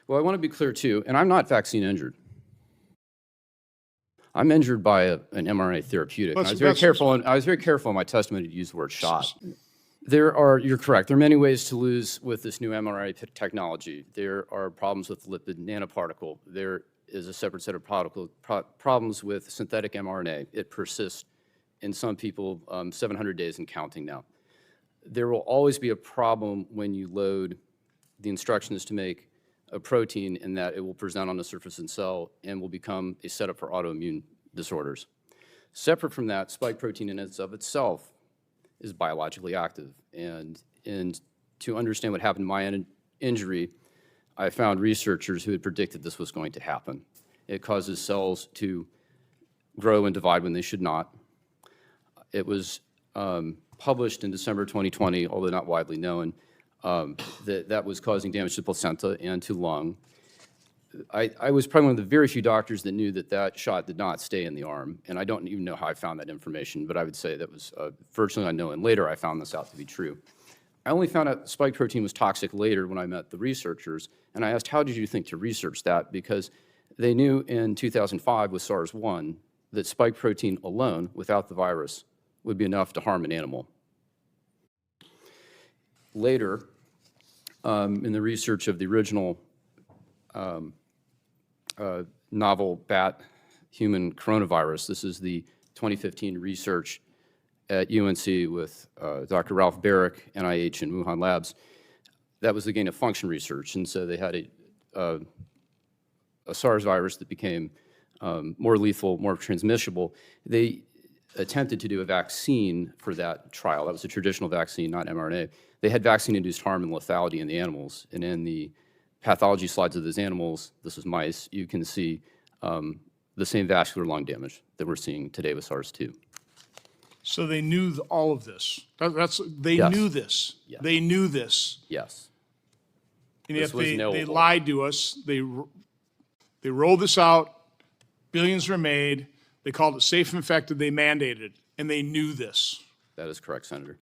Well, I want to be clear too, and I'm not vaccine injured. I'm injured by an mRNA therapeutic. I was very careful in my testimony to use the word shot. You're correct. There are many ways to lose with this new mRNA technology. There are problems with lipid nanoparticle. There is a separate set of problems with synthetic mRNA. It persists in some people 700 days and counting now. There will always be a problem when you load the instructions to make a protein in that it will present on the surface of the cell and will become a setup for autoimmune disorders. Separate from that, spike protein in and of itself is biologically active. And to understand what happened to my injury, I found researchers who had predicted this was going to happen. It causes cells to grow and divide when they should not. It was published in December 2020, although not widely known, that was causing damage to placenta and to lung. I was probably one of the very few doctors that knew that that shot did not stay in the arm, and I don't even know how I found that information, but I would say that was virtually unknown, and later I found this out to be true. I only found out spike protein was toxic later when I met the researchers, and I asked, how did you think to research that? Because they knew in 2005 with SARS-1 that spike protein alone, without the virus, would be enough to harm an animal. Later, in the research of the original novel bat human coronavirus, this is the 2015 research at UNC with Dr. Ralph Barrick, NIH, and Wuhan Labs. That was the gain of function research, and so they had a SARS virus that became more lethal, more transmissible. They attempted to do a vaccine for that trial. That was a traditional vaccine, not mRNA. They had vaccine-induced harm and lethality in the animals, and in the pathology slides of those animals, this is mice, you can see the same vascular lung damage that we're seeing today with SARS-2. So they knew all of this. They Yes. knew this. Yes. They knew this. Yes. And This yet was they knowable. lied to us. They rolled this out. Billions were made. They called it safe and effective. They mandated it, and they knew this. That is correct, Senator.